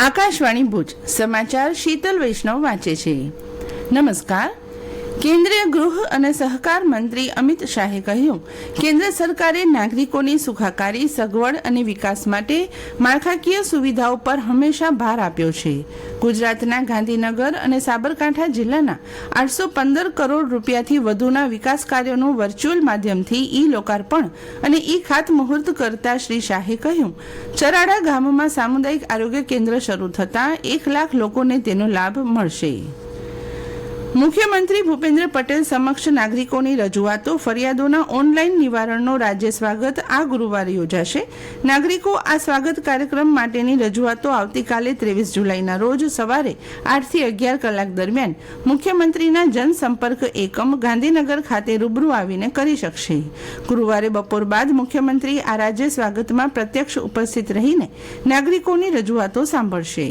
આકાશવાણી ભુજ સમાચાર શીતલ વૈષ્ણવ વાંચે છે. નમસ્કાર. કેન્દ્રીય ગૃહ અને સહકાર મંત્રી અમિત શાહે કહ્યું, કેન્દ્ર સરકારે નાગરિકોની સુખાકારી, સગવડ અને વિકાસ માટે માળખાકીય સુવિધાઓ પર હંમેશા ભાર આપ્યો છે. ગુજરાતના ગાંધીનગર અને સાબરકાંઠા જિલ્લાના 815 કરોડ રૂપિયાથી વધુના વિકાસ કાર્યોનું વર્ચ્યુઅલ માધ્યમથી ઈ લોકાર્પણ અને ઈ ખાતમુહૂર્ત કરતા શ્રી શાહે કહ્યું, ચરાડા ગામમાં સામુદાયિક આરોગ્ય કેન્દ્ર શરૂ થતાં 1 લાખ લોકોને તેનો લાભ મળશે. મુખ્યમંત્રી ભૂપેન્દ્ર પટેલ સમક્ષ નાગરિકોની રજૂઆતો, ફરિયાદોના ઓનલાઈન નિવારણનો રાજ્ય સ્વાગત આ ગુરુવારે યોજાશે. નાગરિકો આ સ્વાગત કાર્યક્રમ માટેની રજૂઆતો આવતીકાલે 23 જુલાઈના રોજ સવારે 8 થી 11 કલાક દરમિયાન મુખ્યમંત્રીના જનસંપર્ક એકમ ગાંધીનગર ખાતે રૂબરૂ આવીને કરી શકશે. ગુરુવારે બપોર બાદ મુખ્યમંત્રી આ રાજ્ય સ્વાગતમાં પ્રત્યક્ષ ઉપસ્થિત રહીને નાગરિકોની રજૂઆતો સાંભળશે.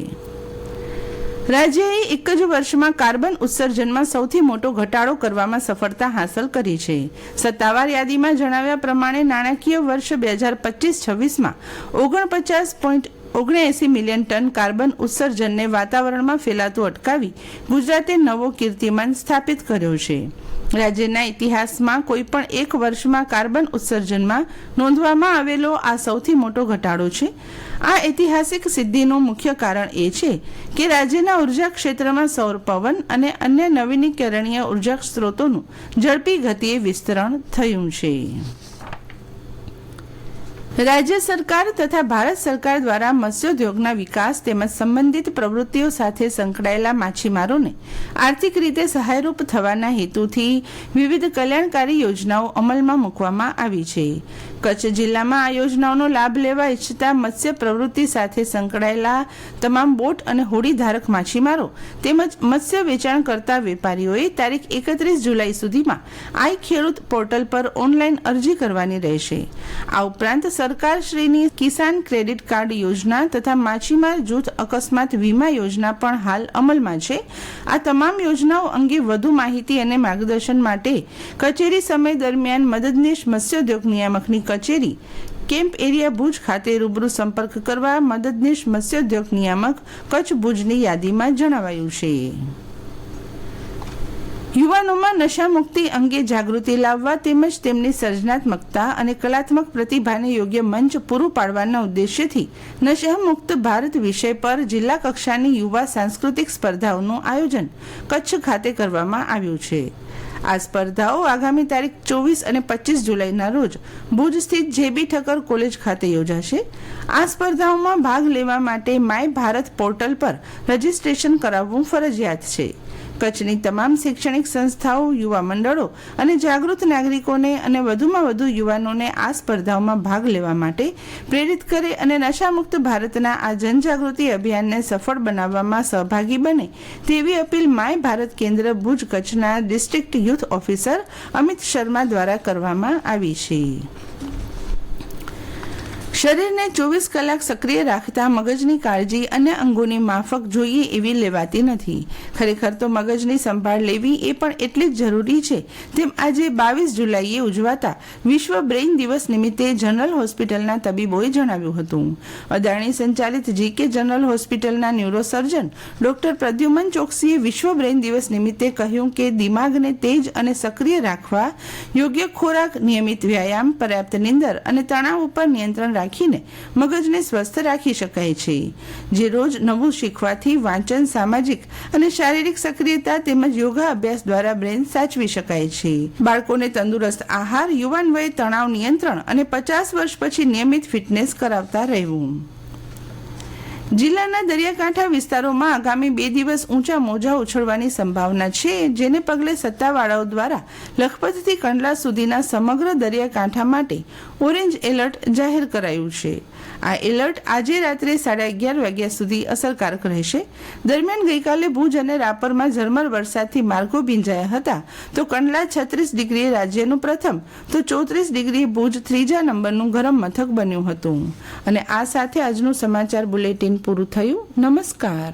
રાજ્યએ એક જ વર્ષમાં કાર્બન ઉત્સર્જનમાં સૌથી મોટો ઘટાડો કરવામાં સફળતા હાંસલ કરી છે. સત્તાવાર યાદીમાં જણાવ્યા પ્રમાણે નાણાકીય વર્ષ 2025-26માં 49.79 મિલિયન ટન કાર્બન ઉત્સર્જનને વાતાવરણમાં ફેલાતું અટકાવી ગુજરાતે નવો કીર્તિમાન સ્થાપિત કર્યો છે. રાજ્યના ઇતિહાસમાં કોઈ પણ એક વર્ષમાં કાર્બન ઉત્સર્જનમાં નોંધવામાં આવેલો આ સૌથી મોટો ઘટાડો છે. આ ઐતિહાસિક સિદ્ધિનું મુખ્ય કારણ એ છે કે રાજ્યના ઉર્જા ક્ષેત્રમાં સૌર, પવન અને અન્ય નવીનીકરણીય ઉર્જા સ્ત્રોતોનું ઝડપી ગતિએ વિસ્તરણ થયું છે. રાજ્ય સરકાર તથા ભારત સરકાર દ્વારા મત્સ્યોદ્યોગના વિકાસ તેમજ સંબંધિત પ્રવૃત્તિઓ સાથે સંકળાયેલા માછીમારોને આર્થિક રીતે સહાયરૂપ થવાના હેતુથી વિવિધ કલ્યાણકારી યોજનાઓ અમલમાં મૂકવામાં આવી છે. કચ્છ જિલ્લામાં આ યોજનાઓનો લાભ લેવા ઈચ્છતા મત્સ્ય પ્રવૃત્તિ સાથે સંકળાયેલા તમામ બોટ અને હોડી ધારક માછીમારો તેમજ મત્સ્ય વેચાણ કરતા વેપારીઓએ તારીખ 31 જુલાઈ સુધીમાં આઈ ખેડૂત પોર્ટલ પર ઓનલાઈન અરજી કરવાની રહેશે. આ ઉપરાંત સરકારશ્રીની કિસાન ક્રેડિટ કાર્ડ યોજના તથા માછીમાર જૂથ અકસ્માત વીમા યોજના પણ હાલ અમલમાં છે. આ તમામ યોજનાઓ અંગે વધુ માહિતી અને માર્ગદર્શન માટે કચેરી સમય દરમિયાન મદદનીશ મત્સ્યોદ્યોગ નિયામકની કચેરી કેમ્પ એરિયા ભુજ ખાતે રૂબરૂ સંપર્ક કરવા મદદનીશ મત્સ્યોદ્યોગ નિયામક કચ્છ ભુજની યાદીમાં જણાવાયું છે. યુવાનોમાં નશામુક્તિ અંગે જાગૃતિ લાવવા તેમજ તેમની સર્જનાત્મકતા અને કલાત્મક પ્રતિભાને યોગ્ય મંચ પૂરું પાડવાના ઉદ્દેશ્યથી નશામુક્ત ભારત વિષય પર જિલ્લા કક્ષાની યુવા સાંસ્કૃતિક સ્પર્ધાઓનું આયોજન કચ્છ ખાતે કરવામાં આવ્યું છે. આ સ્પર્ધાઓ આગામી તારીખ 24 અને 25 જુલાઈના રોજ ભુજ સ્થિત જેબી ઠક્કર કોલેજ ખાતે યોજાશે. આ સ્પર્ધાઓમાં ભાગ લેવા માટે માય ભારત પોર્ટલ પર રજીસ્ટ્રેશન કરાવવું ફરજિયાત છે. કચ્છની તમામ શૈક્ષણિક સંસ્થાઓ, યુવા મંડળો અને જાગૃત નાગરિકોને અને વધુમાં વધુ યુવાનોને આ સ્પર્ધાઓમાં ભાગ લેવા માટે પ્રેરિત કરે અને નશામુક્ત ભારતના આ જનજાગૃતિ અભિયાનને સફળ બનાવવામાં સહભાગી બને તેવી અપીલ માય ભારત કેન્દ્ર ભુજ કચ્છના district youth officer Amit Sharma દ્વારા કરવામાં આવી છે. શરીરને 24 કલાક સક્રિય રાખતા મગજની કાળજી અન્ય અંગોની માફક જોઈએ એવી લેવાતી નથી. ખરેખર તો મગજની સંભાળ લેવી એ પણ એટલી જ જરૂરી છે તેમ આજે 22 જુલાઈએ ઉજવાતા વિશ્વ બ્રેઇન દિવસ નિમિત્તે જનરલ હોસ્પિટલના તબીબોએ જણાવ્યું હતું. અદાણી સંચાલિત જીકે જનરલ હોસ્પિટલના ન્યુરોસર્જન ડોક્ટર પ્રદ્યુમન ચોકસીએ વિશ્વ બ્રેઇન દિવસ નિમિત્તે કહ્યું કે દિમાગને તેજ અને સક્રિય રાખવા યોગ્ય ખોરાક, નિયમિત વ્યાયામ, પર્યાપ્ત નીંદર અને તણાવ ઉપર નિયંત્રણ રાખીને મગજને સ્વસ્થ રાખી શકાય છે. જે રોજ નવું શીખવાથી વાંચન, સામાજિક અને શારીરિક સક્રિયતા તેમજ યોગા અભ્યાસ દ્વારા બ્રેન સાચવી શકાય છે. બાળકોને તંદુરસ્ત આહાર, યુવાન વયે તણાવ નિયંત્રણ અને 50 વર્ષ પછી નિયમિત ફિટનેસ કરાવતા રહેવું. જિલ્લાના દરિયાકાંઠા વિસ્તારોમાં આગામી 2 દિવસ ઊંચા મોજા ઉછળવાની સંભાવના છે, જેને પગલે સત્તાવાળાઓ દ્વારા લખપતથી કંડલા સુધીના સમગ્ર દરિયાકાંઠા માટે ઓરેન્જ એલર્ટ જાહેર કરાયું છે. આ એલર્ટ આજે રાત્રે 11:30 વાગ્યા સુધી અસરકારક રહેશે. દરમિયાન ગઈકાલે ભુજ અને રાપરમાં ઝરમર વરસાદથી માર્ગો ભીંજાયા હતા તો કંડલા 36 ડિગ્રીએ રાજ્યનું પ્રથમ તો 34 ડિગ્રીએ ભુજ ત્રીજા નંબરનું ગરમ મથક બન્યું હતું. અને આ સાથે આજનું સમાચાર બુલેટિન પૂરું થયું. નમસ્કાર.